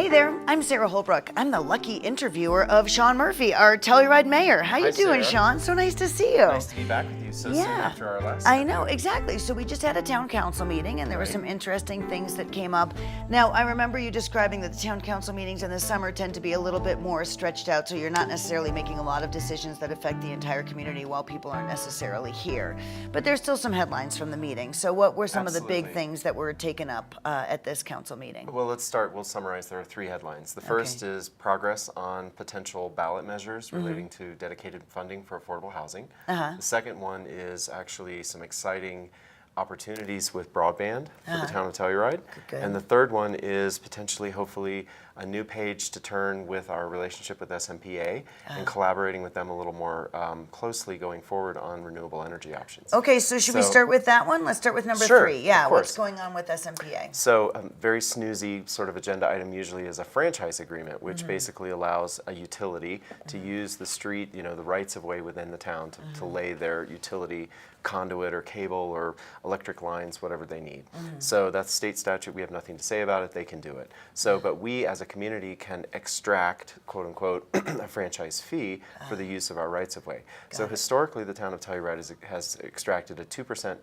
Hey there, I'm Sarah Holbrook. I'm the lucky interviewer of Sean Murphy, our Telluride mayor. How you doing, Sarah. Sean? So nice to see you. Nice to be back with you so soon after our last I know, interview. exactly. So we just had a town council meeting and there were some interesting things that came up. Now, I remember you describing that the town council meetings in the summer tend to be a little bit more stretched out, so you're not necessarily making a lot of decisions that affect the entire community while people aren't necessarily here. But there's still some headlines from the meeting. So what were some of the big things that were taken up at this council meeting? Well, let's start. We'll summarize. There are three headlines. The first is progress on potential ballot measures relating to dedicated funding for affordable housing. The second one is actually some exciting opportunities with broadband for the town of Telluride. Good. And the third one is potentially, hopefully, a new page to turn with our relationship with SMPA and collaborating with them a little more closely going forward on renewable energy options. Okay, so should we start with that one? Let's start with number Sure, three. Yeah, of course. what's going on with SMPA? So a very snoozy sort of agenda item usually is a franchise agreement, which basically allows a utility to use the street, the rights of way within the town to lay their utility conduit or cable or electric lines, whatever they need. So that's state statute. We have nothing to say about it. They can do it. So, but we as a community can extract, quote unquote, a franchise fee for the use of our rights of way. So historically, the town of Telluride has extracted a 2%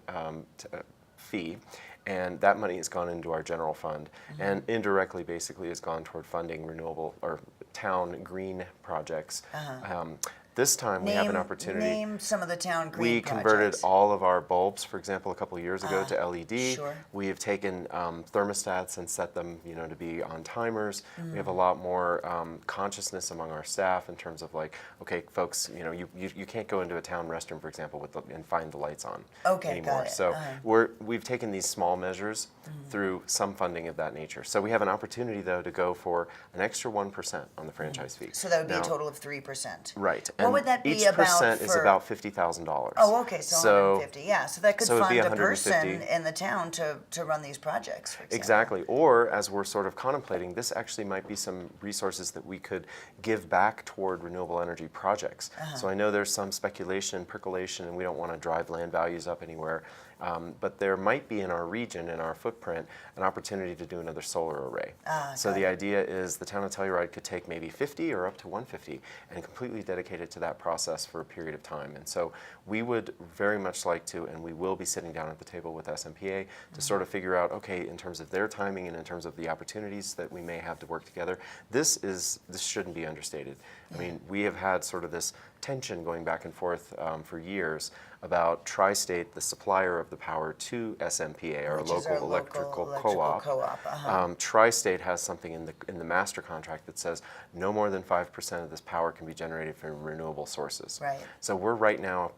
fee, and that money has gone into our general fund and indirectly basically has gone toward funding renewable or town green projects. This time we have an opportunity. Name some of the town green We projects. converted all of our bulbs, for example, a couple of years ago to LED. Sure. We have taken thermostats and set them, to be on timers. We have a lot more consciousness among our staff in terms of like, okay, folks, you can't go into a town restroom, for example, and find the lights on anymore. Got it. So we've taken these small measures through some funding of that nature. So we have an opportunity, though, to go for an extra 1% on the franchise fee. So that would be a total of 3%. Right. What would that be each about percent is for- about $50,000. Oh, okay, so 150. Yeah, so that could so it'd fund be a person 150. in the town to run these projects, for example. Exactly. Or as we're sort of contemplating, this actually might be some resources that we could give back toward renewable energy projects. So I know there's some speculation, percolation, and we don't want to drive land values up anywhere. But there might be in our region, in our footprint, an opportunity to do another solar array. So the idea is the town of Telluride could take maybe 50 or up to 150 and completely dedicate it to that process for a period of time. And so we would very much like to, and we will be sitting down at the table with SMPA to sort of figure out, okay, in terms of their timing and in terms of the opportunities that we may have to work together, this shouldn't be understated. I mean, we have had sort of this tension going back and forth for years about Tri-State, the supplier of the power to SMPA, our local electrical co-op. Tri-State has something in the master contract that says no more than 5% of this power can be generated from renewable sources. Right. So we're right now,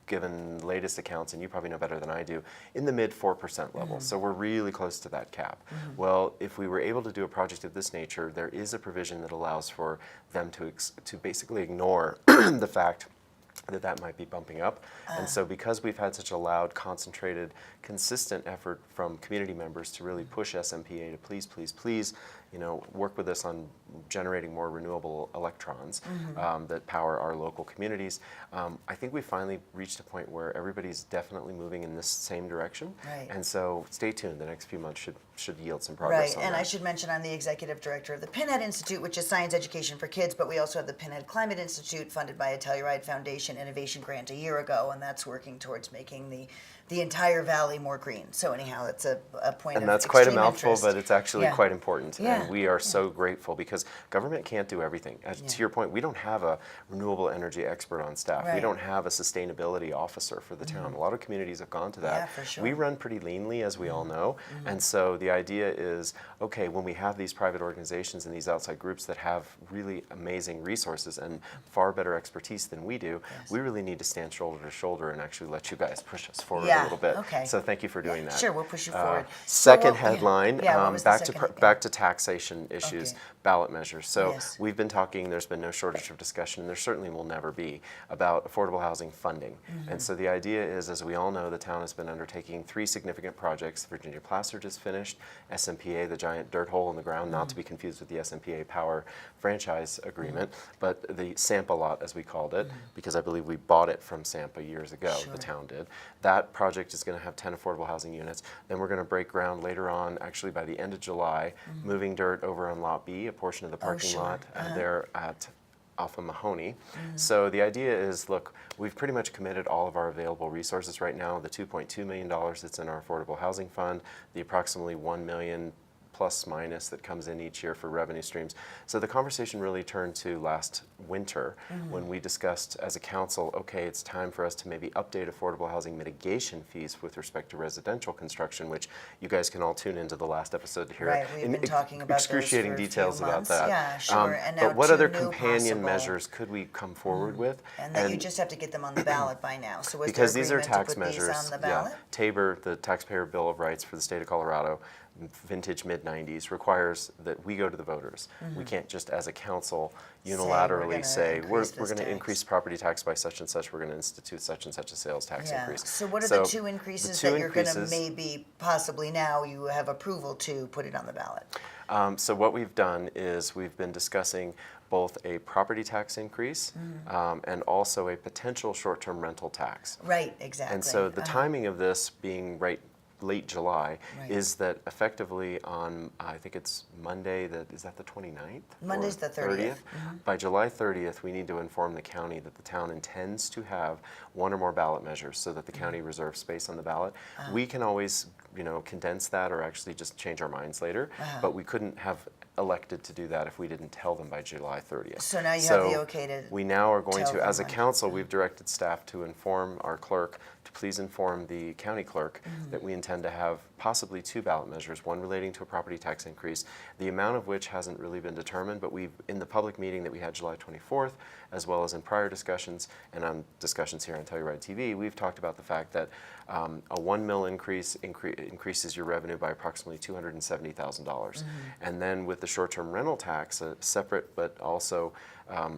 given the latest accounts, and you probably know better than I do, in the mid 4% level. So we're really close to that cap. Well, if we were able to do a project of this nature, there is a provision that allows for them to basically ignore the fact that might be bumping up. And so because we've had such a loud, concentrated, consistent effort from community members to really push SMPA to please, please, please, work with us on generating more renewable electrons that power our local communities, I think we finally reached a point where everybody's definitely moving in this same direction. Right. And so stay tuned. The next few months should yield some progress on And that. I should mention I'm the executive director of the Pinhead Institute, which is science education for kids, but we also have the Pinhead Climate Institute funded by a Telluride Foundation Innovation Grant a year ago, and that's working towards making the entire valley more green. So anyhow, it's a point of And that's quite a extreme mouthful, interest. but it's actually quite important. Yeah. And we are so grateful because government can't do everything. To your point, we don't have a renewable energy expert on staff. We Right. don't have a sustainability officer for the town. A lot of communities have gone to that. Yeah, for sure. We run pretty leanly, as we all know. And so the idea is, okay, when we have these private organizations and these outside groups that have really amazing resources and far better expertise than we do, we really need to stand shoulder to shoulder and actually let you guys push us forward a little bit. Okay. So thank you for doing that. Sure, we'll push you forward. Second headline, what was the back second? back to taxation issues, Okay. ballot measures. So Yes. we've been talking, there's been no shortage of discussion, and there certainly will never be, about affordable housing funding. And so the idea is, as we all know, the town has been undertaking 3 significant projects. Virginia Plaster just finished, SMPA, the giant dirt hole in the ground, not to be confused with the SMPA Power franchise agreement, but the Sampa lot, as we called it, because I believe we bought it from Sampa years ago, the town did. That project project is going to have 10 affordable housing units. Then we're going to break ground later on, actually by the end of July, moving dirt over on Lot B, a portion of the parking sure. lot there at off of Mahoney. So the idea is, look, we've pretty much committed all of our available resources right now, the $2.2 million that's in our affordable housing fund, the approximately $1 million plus minus that comes in each year for revenue streams. So the conversation really turned to last winter when we discussed as a council, okay, it's time for us to maybe update affordable housing mitigation fees with respect to residential construction, which you guys can all tune into the last episode to hear Right, we've been talking about those excruciating for a few details about months. that. Yeah, sure. And now but what two other new companion possible- measures could we come forward with? And that you just have to get them on the ballot by now. So was Because there these are agreement tax to put these measures. on the ballot? Tabor, the Taxpayer Bill of Rights for the state of Colorado, vintage mid-90s, requires that we go to the voters. We can't just, as a council, we're unilaterally gonna say, we're increase this going to tax." increase property tax by such and such, we're going to institute such and such a sales tax Yeah. increase. So what are the two increases two that you're going to increases- maybe, possibly now, you have approval to put it on the ballot? So what we've done is we've been discussing both a property tax increase and also a potential short-term rental tax. Right, exactly. And so the timing of this being late July Right. is that effectively on, I think it's Monday, is that the 29th? Monday's Or the 30th. By July 30th, we need to inform the county that the town intends to have one or more ballot measures so that the county reserves space on the ballot. We can always, condense that or actually just change our minds later, but we couldn't have elected to do that if we didn't tell them by July 30th. So now you have the okay to We now are going tell to, them as a when. council, we've directed staff to inform our clerk, to please inform the county clerk that we intend to have possibly two ballot measures, one relating to a property tax increase, the amount of which hasn't really been determined, but in the public meeting that we had July 24th, as well as in prior discussions and on discussions here on Telluride TV, we've talked about the fact that a 1 mil increases your revenue by approximately $270,000. And then with the short-term rental tax, a separate but also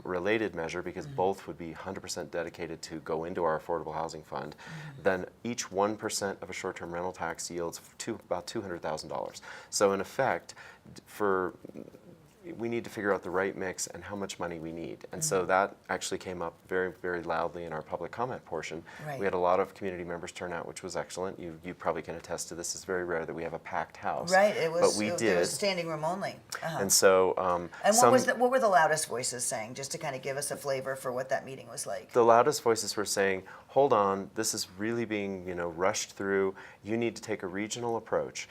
related measure, because both would be 100% dedicated to go into our affordable housing fund, then each 1% of a short-term rental tax yields about $200,000. So in effect, we need to figure out the right mix and how much money we need. And so that actually came up very, very loudly in our public comment portion. Right. We had a lot of community members turn out, which was excellent. You probably can attest to this. It's very rare that we have a packed house. Right, it was. But we It did. was standing room only. And so And what were the loudest voices saying, just to kind of give us a flavor for what that meeting was like? the loudest voices were saying, hold on, this is really being rushed through. You need to take a regional approach.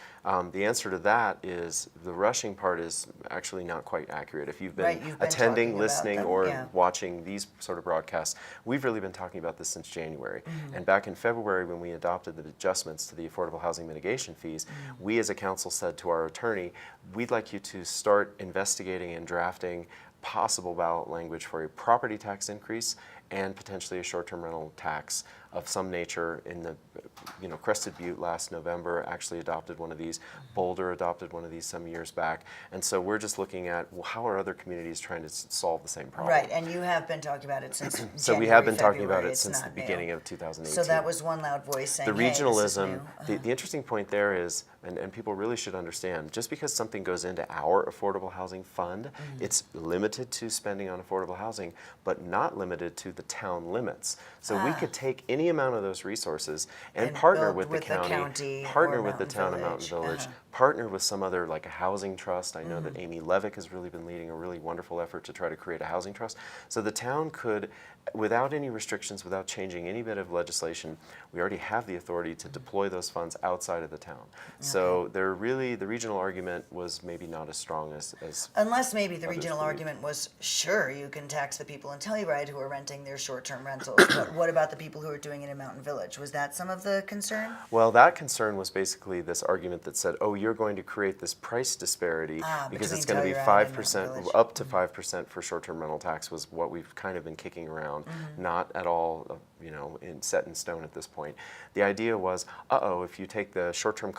The answer to that is the rushing part is actually not quite accurate. If you've been, Right, you've been attending, talking about listening, them, or yeah. watching these sort of broadcasts, we've really been talking about this since January. And back in February, when we adopted the adjustments to the affordable housing mitigation fees, we as a council said to our attorney, we'd like you to start investigating and drafting possible ballot language for a property tax increase and potentially a short-term rental tax of some nature. In the, Crested Butte last November actually adopted one of these. Boulder adopted one of these some years back. And so we're just looking at, well, how are other communities trying to solve the same problem? Right, and you have been talking about it since So we January, have been talking about February. it It's since the not new. beginning of 2018. So that was one loud voice saying, The hey, this is regionalism, new. the interesting point there is, and people really should understand, just because something goes into our affordable housing fund, it's limited to spending on affordable housing, but not limited to the town limits. So we could take any amount of those resources and partner build with the with the county, county partner or with the Mountain town of Mountain Village. Village, partner with some other, like a housing trust. I know that Amy Levick has really been leading a really wonderful effort to try to create a housing trust. So the town could, without any restrictions, without changing any bit of legislation, we already have the authority to deploy those funds outside of the town. So the regional argument was maybe not as strong as Unless maybe the others regional believe. argument was, sure, you can tax the people in Telluride who are renting their short-term rentals, but what about the people who are doing it in Mountain Village? Was that some of the concern? Well, that concern was basically this argument that said, oh, you're going to create this price disparity because it's going to be between Telluride and 5%, Mountain Village. up to 5% for short-term rental tax was what we've kind of been kicking around, not at all set in stone at this point. The idea was, if you take the short-term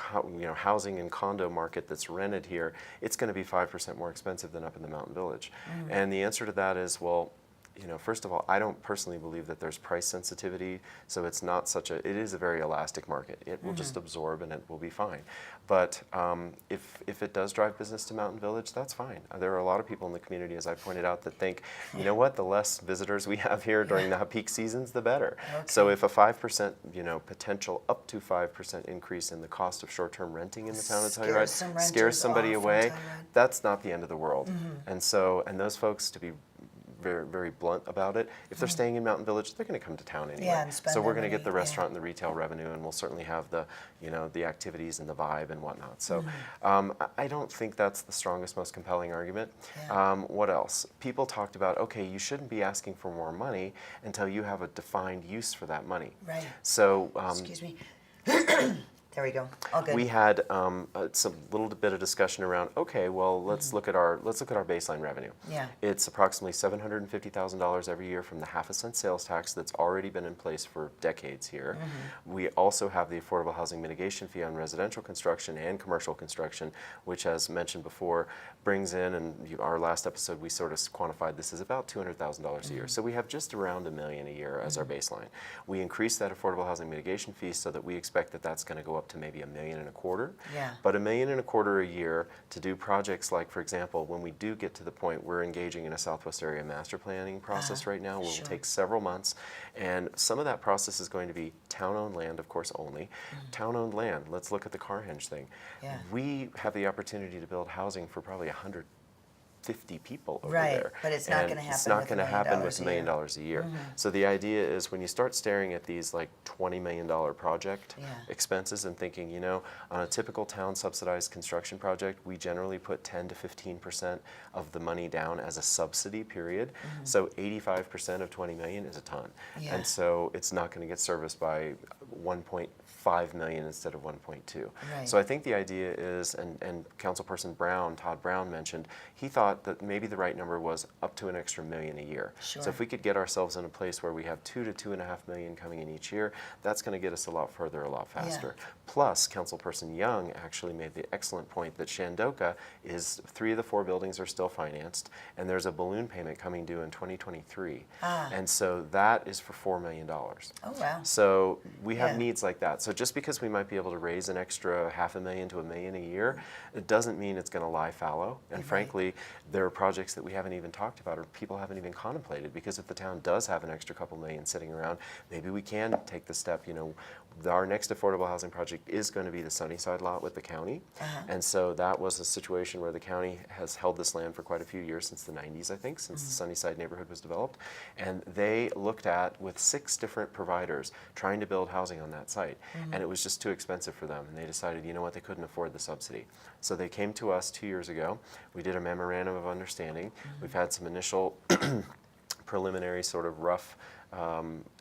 housing and condo market that's rented here, it's going to be 5% more expensive than up in the Mountain Village. And the answer to that is, well, first of all, I don't personally believe that there's price sensitivity, so it's not it is a very elastic market. It will just absorb and it will be fine. But if it does drive business to Mountain Village, that's fine. There are a lot of people in the community, as I pointed out, that think, you know what, the less visitors we have here during the peak seasons, the better. Okay. So if a 5%, potential up to 5% increase in the cost of short-term renting in the town of Telluride scares somebody away, that's not the end of the world. And those folks, to be very, very blunt about it, if they're staying in Mountain Village, they're going to come to town anyway. Yeah, and spend so we're their going to get the money, restaurant and the retail revenue, and we'll certainly have the, the activities and the vibe and whatnot. So I don't think that's the strongest, most compelling argument. Yeah. What else? People talked about, okay, you shouldn't be asking for more money until you have a defined use for that money. Right. So excuse me. There we go. All good. we had some little bit of discussion around, okay, well, let's look at our baseline revenue. Yeah. It's approximately $750,000 every year from the half-a-cent sales tax that's already been in place for decades here. We also have the affordable housing mitigation fee on residential construction and commercial construction, which, as mentioned before, brings in, and our last episode we sort of quantified this as about $200,000 a year. So we have just around $1 million a year as our baseline. We increased that affordable housing mitigation fee so that we expect that that's going to go up to maybe $1.25 million. Yeah. But $1.25 million a year to do projects like, for example, when we do get to the point we're engaging in a Southwest area master planning process right now, will take several months, and some of that process is going to be town-owned land, of course, only. Town-owned land. Let's look at the Carhenge thing. Yeah. We have the opportunity to build housing for probably 150 people over Right, there. but it's not And gonna happen It's not with going to $1 million happen with a $1 million year. a year. So the idea is when you start staring at these like $20 million project expenses and thinking, on a typical town subsidized construction project, we generally put 10 to 15% of the money down as a subsidy period. So 85% of 20 million is a ton. Yeah. And so it's not going to get serviced by 1.5 million instead of 1.2. Right. So I think the idea is, and Councilperson Todd Brown mentioned, he thought that maybe the right number was up to an extra $1 million a year. Sure. So if we could get ourselves in a place where we have 2 to 2.5 million coming in each year, that's going to get us a lot further, a lot faster. Plus, Councilperson Young actually made the excellent point that Shandoka is 3 of the 4 buildings are still financed, and there's a balloon payment coming due in 2023. And so that is for $4 million. Oh, wow. So we have needs like that. So just because we might be able to raise an extra $500,000 to $1 million a year, it doesn't mean it's going to lie fallow. And frankly, there are projects that we haven't even talked about or people haven't even contemplated, because if the town does have an extra couple million sitting around, maybe we can take the step. Our next affordable housing project is going to be the Sunnyside lot with the county. And so that was a situation where the county has held this land for quite a few years, since the 90s, I think, since the Sunnyside neighborhood was developed. And they looked at, with 6 different providers, trying to build housing on that site. And it was just too expensive for them. And they decided, you know what, they couldn't afford the subsidy. So they came to us 2 years ago. We did a memorandum of understanding. We've had some initial preliminary sort of rough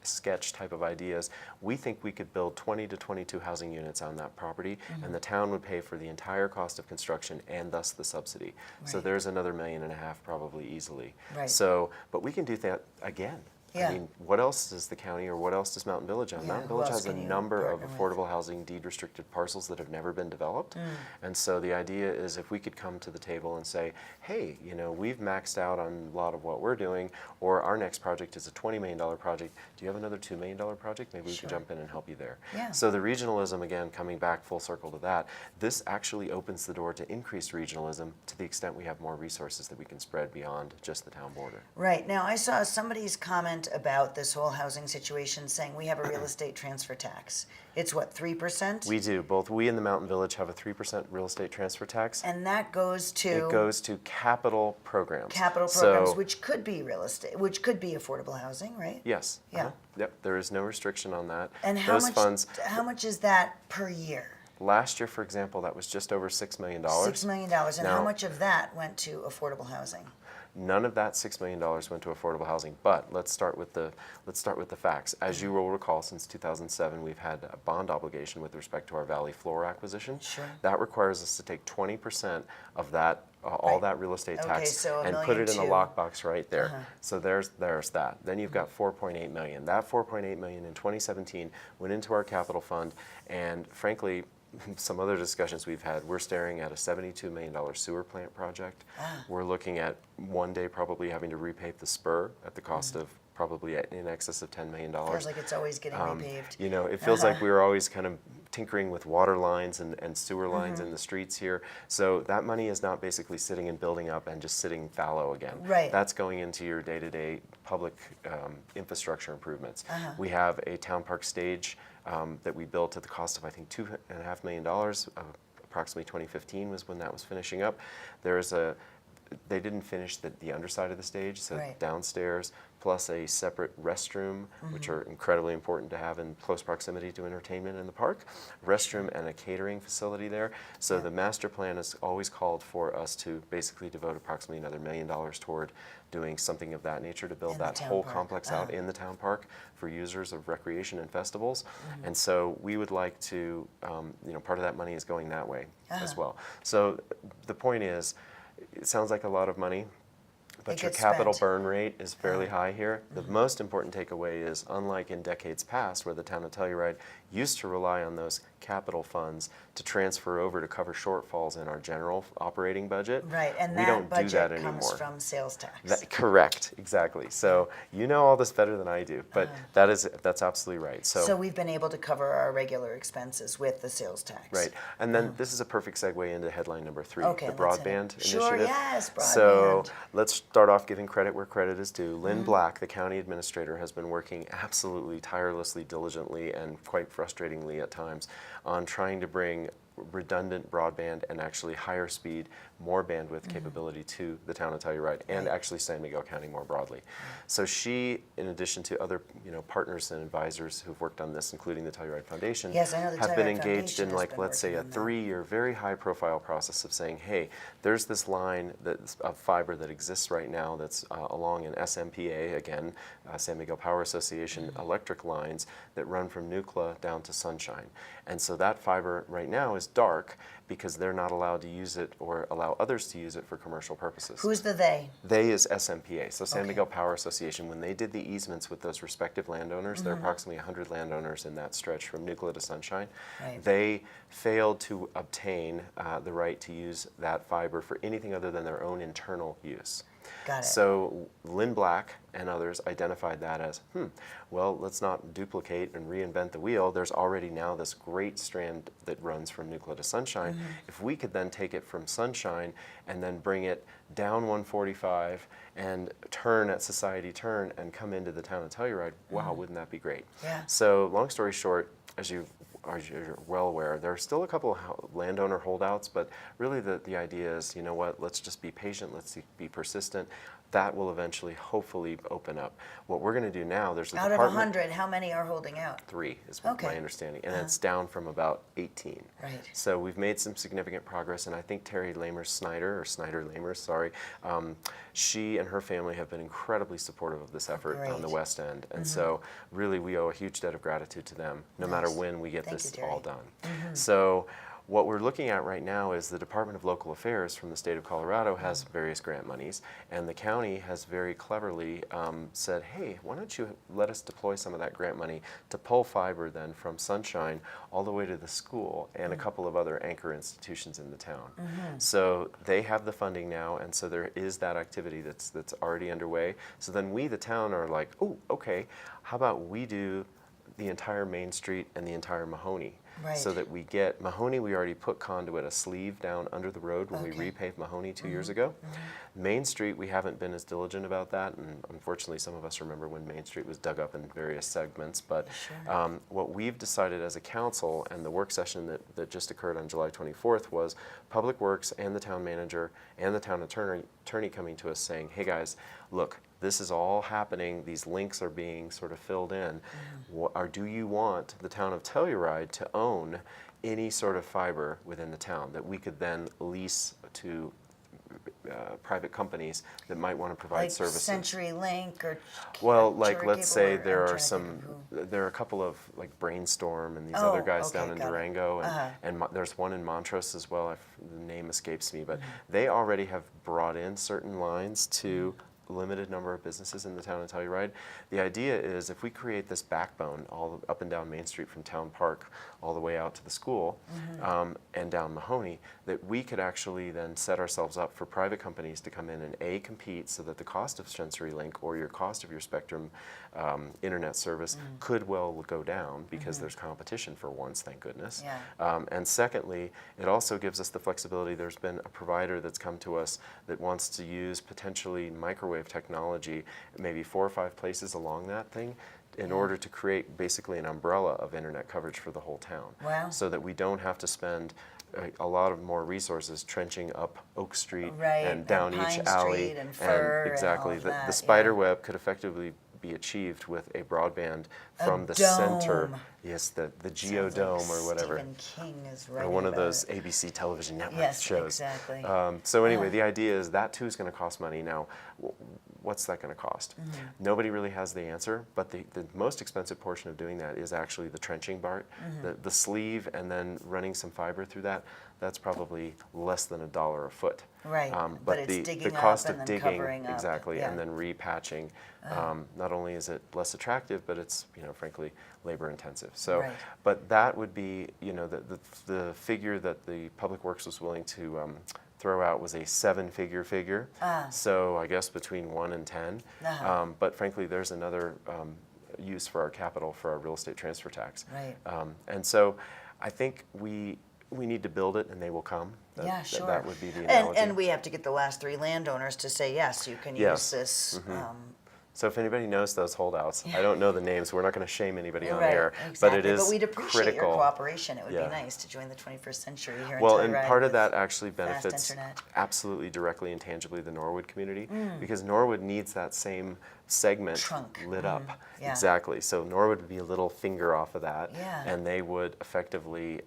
sketch type of ideas. We think we could build 20 to 22 housing units on that property, and the town would pay for the entire cost of construction and thus the subsidy. So there's another $1.5 million probably easily. Right. So, but we can do that again. Yeah. I mean, what else does the county, or what else does Mountain Village have? Yeah, Mountain who Village else has a can you number of partner with? affordable housing deed-restricted parcels that have never been developed. And so the idea is, if we could come to the table and say, hey, we've maxed out on a lot of what we're doing, or our next project is a $20 million project. Do you have another $2 million project? Maybe we can jump in and help you there. Yeah. So the regionalism, again, coming back full circle to that, this actually opens the door to increased regionalism to the extent we have more resources that we can spread beyond just the town border. Right. Now, I saw somebody's comment about this whole housing situation saying we have a real estate transfer tax. It's what, 3%? We do. Both we and the Mountain Village have a 3% real estate transfer tax. And that goes to It goes to capital programs. capital programs, So, which could be real estate, which could be affordable housing, right? yes. Yeah. Yep. There is no restriction on that. And how Those much? funds, How much is that per year? last year, for example, that was just over $6 million. $6 million. And how Now- much of that went to affordable housing? None of that $6 million went to affordable housing, but let's start with the facts. As you will recall, since 2007, we've had a bond obligation with respect to our Valley Floor acquisition. Sure. That requires us to take 20% of that, all Right. that real estate Okay, tax, so and put it in a $1.2 million. lockbox right there. So there's that. Then you've got 4.8 million. That 4.8 million in 2017 went into our capital fund, and frankly, some other discussions we've had, we're staring at a $72 million sewer plant project. We're looking at one day probably having to repave the spur at the cost of probably in excess of $10 million. Feels like it's always getting repaved. You know, it feels like we were always kind of tinkering with water lines and sewer lines in the streets here. So that money is not basically sitting and building up and just sitting fallow again. Right. That's going into your day-to-day public infrastructure improvements. We have a town park stage that we built at the cost of, I think, $2.5 million. Approximately 2015 was when that was finishing up. They didn't finish the underside of the stage, so downstairs, plus a separate restroom, which are incredibly important to have in close proximity to entertainment in the park, restroom and a catering facility there. So the master plan has always called for us to basically devote approximately another $1 million toward doing something of that nature to build that whole complex out in the town park for users of recreation and festivals. And so we would like to, you know, part of that money is going that way as well. So the point is, it sounds like a lot of money, but your capital burn rate is fairly high here. The most important takeaway is, unlike in decades past where the town of Telluride used to rely on those capital funds to transfer over to cover shortfalls in our general operating budget, Right, and we that don't do budget that comes anymore. from sales tax. Correct, exactly. So you know all this better than I do, but that's absolutely right. So we've been able to cover our regular expenses with the sales tax. Right, and then this is a perfect segue into headline number 3, Okay, the let's hit it. broadband initiative. Sure, yes, broadband. So let's start off giving credit where credit is due. Lynn Black, the county administrator, has been working absolutely tirelessly, diligently, and quite frustratingly at times on trying to bring redundant broadband and actually higher speed, more bandwidth capability to the town of Telluride and actually San Miguel County more broadly. So she, in addition to other partners and advisors who've worked on this, including the Telluride Foundation, Yes, I know the have been Telluride engaged Foundation in, has like, been let's say, a working on that. 3-year, very high profile process of saying, hey, there's this line of fiber that exists right now that's along an SMPA, again, San Miguel Power Association electric lines that run from Nucla down to Sunshine. And so that fiber right now is dark because they're not allowed to use it or allow others to use it for commercial purposes. Who's the they? They is SMPA, so San Miguel Power Association. When they did the easements with those respective landowners, there are approximately 100 landowners in that stretch from Nucla to Sunshine. Right. They failed to obtain the right to use that fiber for anything other than their own internal use. Got it. So Lynn Black and others identified that as, well, let's not duplicate and reinvent the wheel. There's already now this great strand that runs from Nucla to Sunshine. If we could then take it from Sunshine and then bring it down 145 and turn at Society Turn and come into the town of Telluride, wow, wouldn't that be great? Yeah. So long story short, as you're well aware, there are still a couple of landowner holdouts, but really the idea is, you know what, let's just be patient, let's be persistent. That will eventually, hopefully, open up. What we're going to do now, there's a Out of department. 100, how many are holding out? 3 is Okay. my understanding, and it's down from about 18. Right. So we've made some significant progress, and I think Terry Lamers, sorry, she and her family have been incredibly supportive of this effort on the Great. West End, and so really we owe a huge debt of gratitude to them, no matter Nice. when we get Thank this you, Terry. all done. So what we're looking at right now is the Department of Local Affairs from the state of Colorado has various grant monies, and the county has very cleverly said, hey, why don't you let us deploy some of that grant money to pull fiber then from Sunshine all the way to the school and a couple of other anchor institutions in the town. So they have the funding now, and so there is that activity that's already underway. So then we, the town, are like, oh, okay, how about we do the entire Main Street and the entire Mahoney? Right. So that we get Mahoney, we already put conduit, a sleeve down under the road when we Okay. repaved Mahoney 2 years ago. Main Street, we haven't been as diligent about that, and unfortunately some of us remember when Main Street was dug up in various segments, but what we've decided as a council, and the work session that just occurred on July 24th, was Public Works and the town manager and the town attorney coming to us saying, hey guys, look, this is all happening, these links are being sort of filled in, or do you want the town of Telluride to own any sort of fiber within the town that we could then lease to private companies that might want to provide Like services? CenturyLink or Well, like Cherry let's Cable, say or there I'm are trying to think of who. there are a couple of like Brainstorm and these Oh, other guys okay, down in got it. Durango, and there's one in Montrose as well. The name escapes me, but they already have brought in certain lines to limited number of businesses in the town of Telluride. The idea is if we create this backbone all up and down Main Street from Town Park all the way out to the school and down Mahoney, that we could actually then set ourselves up for private companies to come in and A, compete so that the cost of CenturyLink or your cost of your Spectrum internet service could well go down because there's competition for once, thank goodness. Yeah. And secondly, it also gives us the flexibility. There's been a provider that's come to us that wants to use potentially microwave technology, maybe 4 or 5 places along that thing, in order to create basically an umbrella of internet coverage for the whole town. Wow. So that we don't have to spend a lot of more resources trenching up Oak Street and down Pine each alley. Street and Fir and exactly, all of that, the spider web could effectively be achieved with a broadband from the center. dome. Yes, the Sounds geodome like or whatever. Stephen King is Or writing one of about those it. ABC television network Yes, shows. exactly. So anyway, the idea is that too is going to cost money. Now, what's that going to cost? Nobody really has the answer, but the most expensive portion of doing that is actually the trenching part, the sleeve, and then running some fiber through that. That's probably less than $1 a foot. Right, But but it's the digging cost up of and then digging, covering up. exactly, Yeah. and then repatching, not only is it less attractive, but it's, frankly, labor intensive. So, Right. but that would be, the figure that the Public Works was willing to throw out was a 7-figure figure. So I guess between 1 and 10. But frankly, there's another use for our capital for our real estate transfer tax. Right. And so I think we need to build it and they will come. Yeah, sure. That would be the analogy. And we have to get the last 3 landowners to say, yes, you can Yes. use this. So if anybody knows those holdouts, I don't know the names, we're not going to shame anybody on Right, air, exactly. but it is But we'd appreciate critical. your cooperation. It would Yeah. be nice to join the 21st century here Well, in and Telluride part of with that actually fast benefits internet. absolutely directly and tangibly the Norwood community because Norwood needs that same segment Trunk. lit up. Yeah. Exactly. So Norwood would be a little finger off of that, Yeah. and they would effectively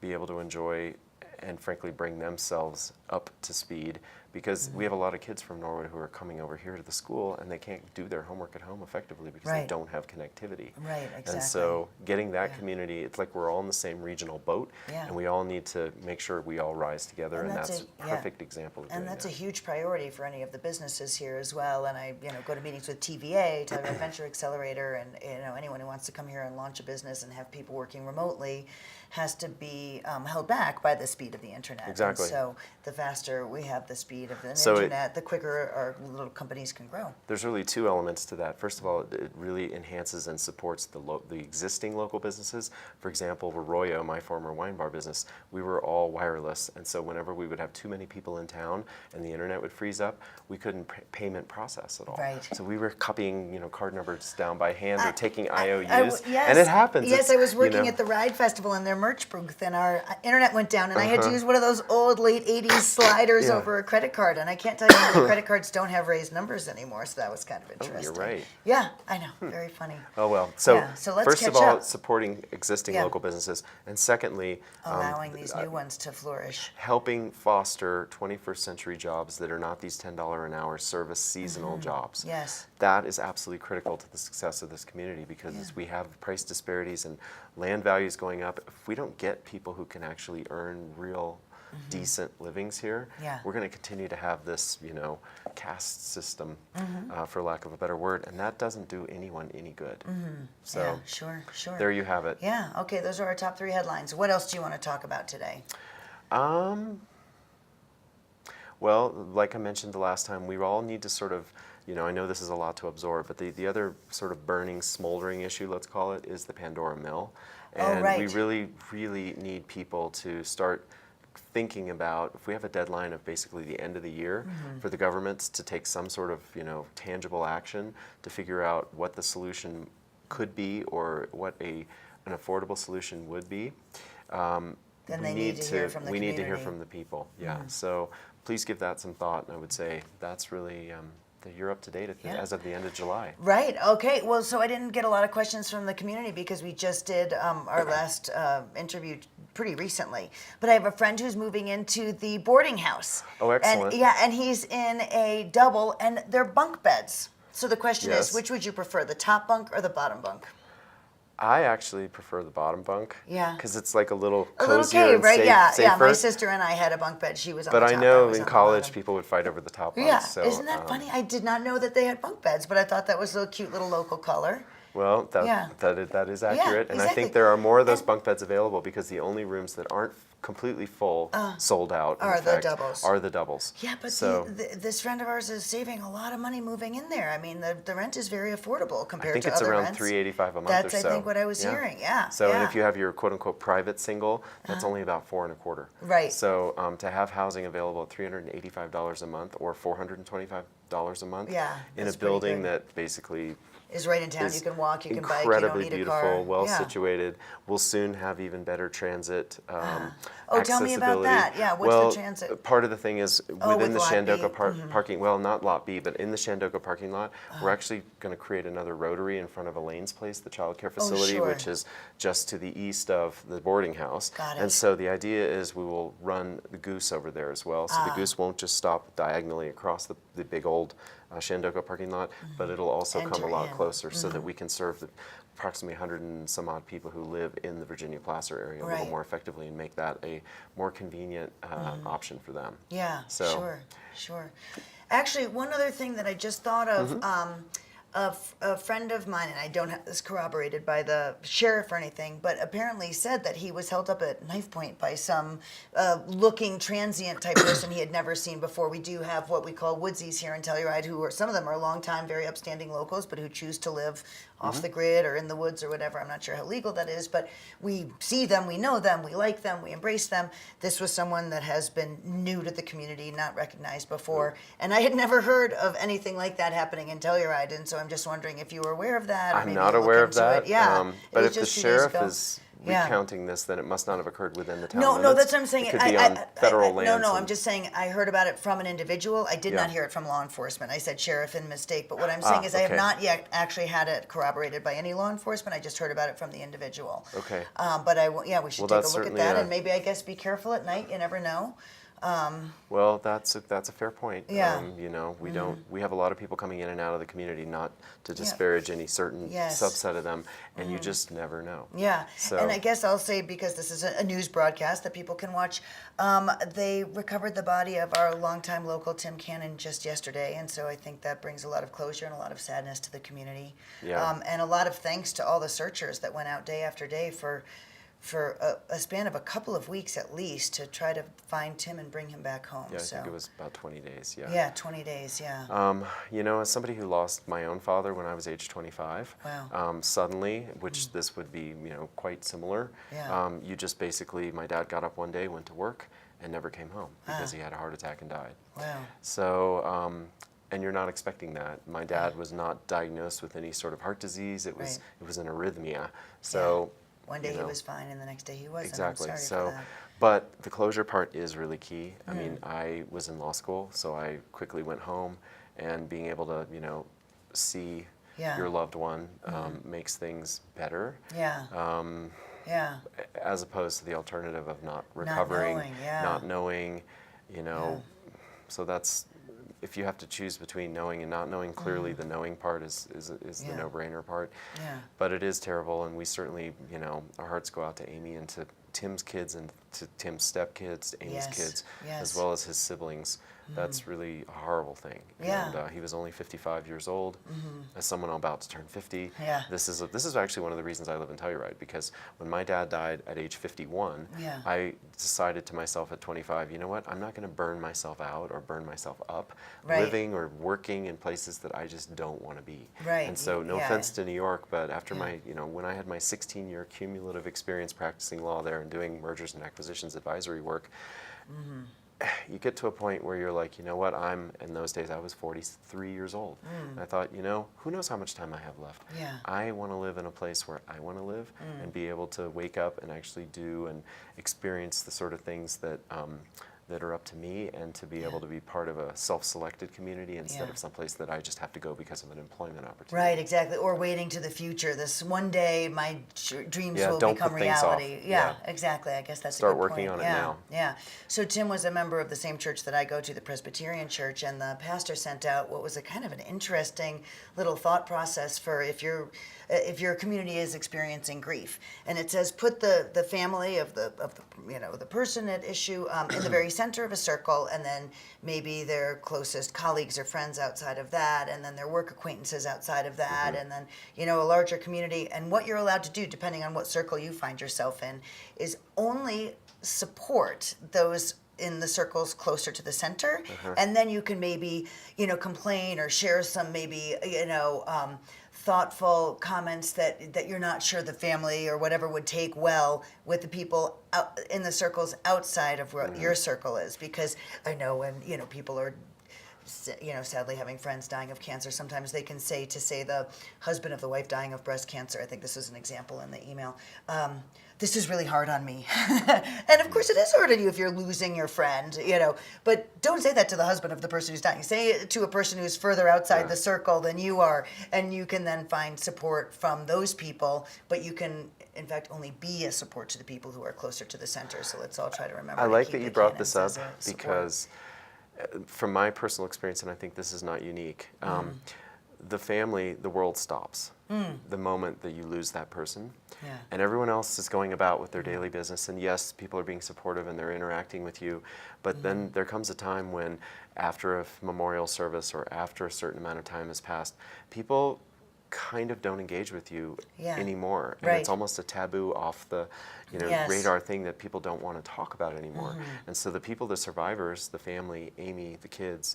be able to enjoy and frankly bring themselves up to speed because we have a lot of kids from Norwood who are coming over here to the school and they can't do their homework at home effectively because they Right. don't have connectivity. Right, exactly. And so getting that community, it's like we're all in the same regional boat Yeah. and we all need to make sure we all rise together, and that's a yeah. perfect example of And doing that's that. a huge priority for any of the businesses here as well. And I, go to meetings with TVA, Telluride Venture Accelerator, and anyone who wants to come here and launch a business and have people working remotely has to be held back by the speed of the internet. Exactly. And so the faster we have the speed of the So internet, the quicker our little companies can grow. There's really 2 elements to that. First of all, it really enhances and supports the existing local businesses. For example, Arroyo, my former wine bar business, we were all wireless, and so whenever we would have too many people in town and the internet would freeze up, we couldn't payment process at all. Right. So we were copying, card numbers down by hand or taking IOUs, Yes, and it happens. Yes, It's, I was working at the Ride Festival in their merch booth, and our internet went down, and I had to use one of those old late '80s sliders Yeah. over a credit card, and I can't tell you how many credit cards don't have raised numbers anymore. So that was kind of interesting. you're right. Yeah, I know. Very funny. Oh well. So, Yeah, so let's first of catch all, up. supporting existing Yeah. local businesses, and secondly, Allowing these new ones to flourish. helping foster 21st century jobs that are not these $10 an hour service seasonal jobs. Yes. That is absolutely critical to the success of this community because as we have price disparities and land values going up, if we don't get people who can actually earn real decent livings here, Yeah. we're going to continue to have this, caste system, for lack of a better word, and that doesn't do anyone any good. So Yeah, sure. there you have it. Yeah, okay, those are our top 3 headlines. What else do you want to talk about today? Well, like I mentioned the last time, we all need to sort of, I know this is a lot to absorb, but the other sort of burning, smoldering issue, let's call it, is the Pandora Mill. And we right. really, really need people to start thinking about, if we have a deadline of basically the end of the year, for the governments to take some sort of, tangible action to figure out what the solution could be or what an affordable solution would be. Then they need to hear from the we need to hear community. from the people, yeah. So please give that some thought, and I would say that's really, you're up to date as of the end of July. Right, okay. Well, so I didn't get a lot of questions from the community because we just did our last interview pretty recently. But I have a friend who's moving into the boarding house. Oh, excellent. And he's in a double, and they're bunk beds. So the question Yes. is, which would you prefer, the top bunk or the bottom bunk? I actually prefer the bottom bunk. Yeah. Because it's like a little A little cozier cave, and right? Yeah, safer. yeah. My sister and I had a bunk bed. She was on But the I top. know was in on the college bottom. people would fight over the top bunks. Yeah, So, isn't that funny? I did not know that they had bunk beds, but I thought that was a cute little local color. Well, Yeah. that is accurate. And I exactly. think there are more of those bunk beds available because the only rooms that aren't completely full, sold out, in Are the effect, doubles. are the doubles. Yeah, but so this friend of ours is saving a lot of money moving in there. I mean, the rent is very affordable I compared think to it's other around rents. $385 a month That's, or so. I think, what I was hearing. Yeah. So, and yeah. if you have your quote unquote private single, that's only about $425. Right. So, to have housing available at $385 a month or $425 a month Yeah, in a that's pretty building good. that basically is right in town. is You can walk, you can bike, you don't incredibly need a beautiful, car. well Yeah. situated. We'll soon have even better transit. Oh, tell me about accessibility. that. Yeah, what's the well, transit? part of the thing is within with the Lot Shandoka B? parking. Well, not Lot B, but in the Shandoka parking lot, we're actually going to create another rotary in front of Elaine's Place, the child care facility, sure. which is just to the east of the boarding house. Got it. And so the idea is we will run the Goose over there as well. So the Goose won't just stop diagonally across the big old Shandoka parking lot, but it'll also come Enter a lot in. closer so that we can serve the approximately 100 and some odd people who live in the Virginia Placer area a little Right. more effectively and make that a more convenient option for them. Yeah, So- sure. Actually, one other thing that I just thought of, Mm-hmm. a friend of mine, and I don't have this corroborated by the sheriff or anything, but apparently said that he was held up at knife point by some looking transient type person he had never seen before. We do have what we call woodsies here in Telluride, who are, some of them are longtime, very upstanding locals, but who choose to live off the grid or in the woods or whatever. I'm not sure how legal that is, but we see them, we know them, we like them, we embrace them. This was someone that has been new to the community, not recognized before, and I had never heard of anything like that happening in Telluride, and so I'm just wondering if you were aware of that. Or I'm maybe not look aware of into that. It. Yeah, it but was if the just 2 days sheriff ago. is Yeah. recounting this, then it must not have occurred within the town No, limits. that's what I'm saying. It could be on federal lands. No, and- I'm just saying I heard about it from an individual. I did Yeah. not hear it from law enforcement. I said sheriff in mistake, but what I'm saying is I have okay. not yet actually had it corroborated by any law enforcement. I just heard about it from the individual. Okay. But we should Well, take a that's look at certainly that, a- and maybe I guess be careful at night. You never know. Well, that's a fair point. Yeah. We have a lot of people coming in and out of the community, not to disparage any certain Yes. subset of them, and you just never know. Yeah, So- and I guess I'll say, because this is a news broadcast that people can watch, they recovered the body of our longtime local Tim Cannon just yesterday, and so I think that brings a lot of closure and a lot of sadness to the community. Yeah. And a lot of thanks to all the searchers that went out day after day for a span of a couple of weeks at least to try to find Tim and bring him back home. Yeah, I so. think it was about 20 days. Yeah. Yeah, 20 days, yeah. As somebody who lost my own father when I was age 25, Wow. Suddenly, which this would be, quite similar, Yeah. you just basically, my dad got up one day, went to work, and never came home because he had a heart attack and died. Wow. So, and you're not expecting that. My dad was not diagnosed with any sort of heart disease. It was Right. it was an arrhythmia. So. One day you he know, was fine, and the next day he wasn't. Exactly. I'm sorry So, for that. but the closure part is really key. I mean, I was in law school, so I quickly went home, and being able to, see Yeah. your loved one makes things better, Yeah. Yeah. as opposed to the alternative of not recovering, knowing, yeah. not knowing, So that's, if you have to choose between knowing and not knowing, clearly the knowing part is Yeah. the no-brainer part. Yeah. But it is terrible, and we certainly, our hearts go out to Amy and to Tim's kids and to Tim's stepkids, Amy's Yes, kids, yes. as well as his siblings. That's really a horrible thing. Yeah. And he was only 55 years old. As someone about to turn 50, Yeah. this is actually one of the reasons I live in Telluride, because when my dad died at age 51, Yeah. I decided to myself at 25, you know what, I'm not going to burn myself out or burn myself up Right. living or working in places that I just don't want to be. Right. And so, no Yeah. offense to New York, but after Yeah. when I had my 16-year cumulative experience practicing law there and doing mergers and acquisitions advisory work, you get to a point where you're like, you know what, in those days I was 43 years old. And I thought, who knows how much time I have left. Yeah. I want to live in a place where I want to live and be able to wake up and actually do and experience the sort of things that that are up to me, and to be able to be part of a self-selected community instead Yeah. of someplace that I just have to go because of an employment opportunity. Right, exactly. Or waiting to the future. This one day, my dreams Yeah, will don't become put things off. reality. Yeah. Exactly. I guess that's Start a good working point. on it yeah. now. Yeah. So Tim was a member of the same church that I go to, the Presbyterian Church, and the pastor sent out what was a kind of an interesting little thought process for if you're if your community is experiencing grief. And it says put the family of the the person at issue in the very center of a circle, and then maybe their closest colleagues or friends outside of that, and then their work acquaintances outside of that, and then a larger community. And what you're allowed to do, depending on what circle you find yourself in, is only support those in the circles closer to the center, and then you can maybe complain or share some maybe thoughtful comments that you're not sure the family or whatever would take well with the people out in the circles outside of where your circle is. Because I know when people are sadly having friends dying of cancer, sometimes they can say the husband of the wife dying of breast cancer, I think this was an example in the email, this is really hard on me. And of course it is hard on you if you're losing your friend, but don't say that to the husband of the person who's dying. Say it to a person who's further outside the circle than you are, and you can then find support from those people, but you can in fact only be a support to the people who are closer to the center. So let's all try to remember I to like keep that you the brought this up canons as a support. because from my personal experience, and I think this is not unique, the family, the world stops the moment that you lose that person. Yeah. And everyone else is going about with their daily business. And yes, people are being supportive and they're interacting with you. But then there comes a time when after a memorial service or after a certain amount of time has passed, people kind of don't engage with you anymore. And Right. it's almost a taboo off the Yes. radar thing that people don't want to talk about anymore. And so the people, the survivors, the family, Amy, the kids,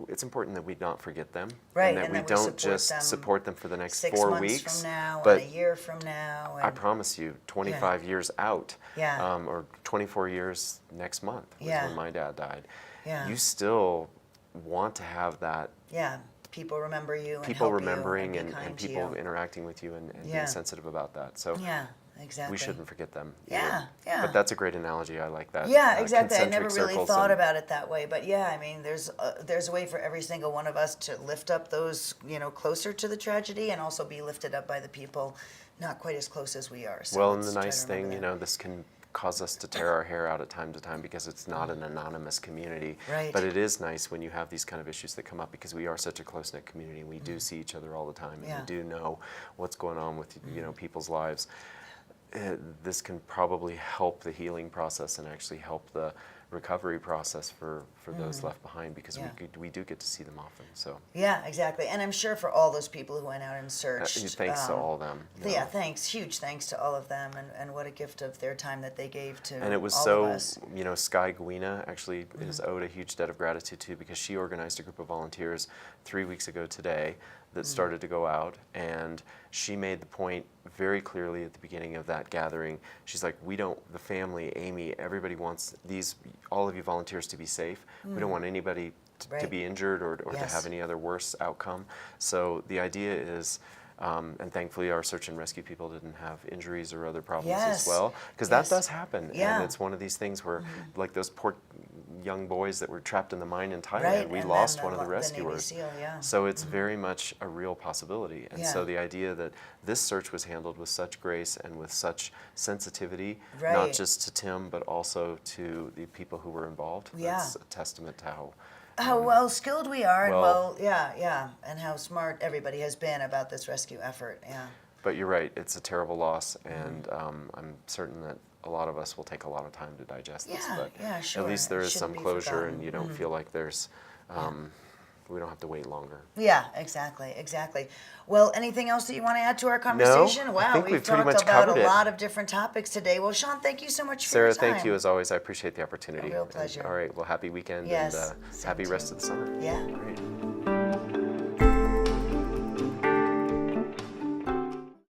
it's important that we not forget them. Right, And that and we that we don't support just them support them for the next 6 4 months weeks. from now, but and a year from now. And I promise you, 25 years out, Yeah. or 24 years next month was Yeah. when my dad died. Yeah. You still want to have that people remember you and people help remembering you and, be kind to people you. interacting with you and Yeah. being sensitive about that. So Yeah, exactly. we shouldn't forget them. Yeah, either. yeah. But that's a great analogy. I like that. Yeah, exactly. I never concentric really circles thought and- about it that way, but yeah, I mean, there's a way for every single one of us to lift up those closer to the tragedy, and also be lifted up by the people not quite as close as we are. So Well, and let's the try to nice thing, remember that. this can cause us to tear our hair out at time to time because it's not an anonymous community. Right. But it is nice when you have these kind of issues that come up because we are such a close-knit community and we do see each other all the time and Yeah. we do know what's going on with people's lives. This can probably help the healing process and actually help the recovery process for those left behind because Yeah. we do get to see them often. So Yeah, exactly. And I'm sure for all those people who went out and searched. thanks to all of them. Yeah, thanks. Huge thanks to all of them, and what a gift of their time that they gave to And it was all so, of us. Sky Guina actually is owed a huge debt of gratitude to because she organized a group of volunteers 3 weeks ago today that started to go out, and she made the point very clearly at the beginning of that gathering. She's like, the family, Amy, everybody wants all of you volunteers to be safe. We don't want anybody to Right. be injured or to Yes. have any other worse outcome. So the idea is, and thankfully our search and rescue people didn't have injuries or other problems Yes. as well, because Yes. that does happen. Yeah. And it's one of these things where, like those poor young boys that were trapped in the mine in Thailand, Right, we and lost then one of the Navy rescuers. SEAL, yeah. So it's very much a real possibility. And so Yeah. the idea that this search was handled with such grace and with such sensitivity, Right. not just to Tim, but also to the people who were involved, Yeah. that's a testament to How well skilled we are, and well- and how smart everybody has been about this rescue effort. Yeah. But you're right, it's a terrible loss, and I'm certain that a lot of us will take a lot of time to digest this. Yeah, But yeah, sure. at least there It is some shouldn't be closure, forgotten. and you don't feel like there's, we don't have to wait longer. Yeah, exactly. Well, anything else that you want to add to our conversation? I Wow, think we've we've pretty talked much about covered a it. lot of different topics today. Well, Sean, thank you so much for Sarah, your time. thank you as always. I appreciate the opportunity. A real And, pleasure. all right, well, happy weekend Yes, and same happy to rest you. of the summer. Yeah. Great.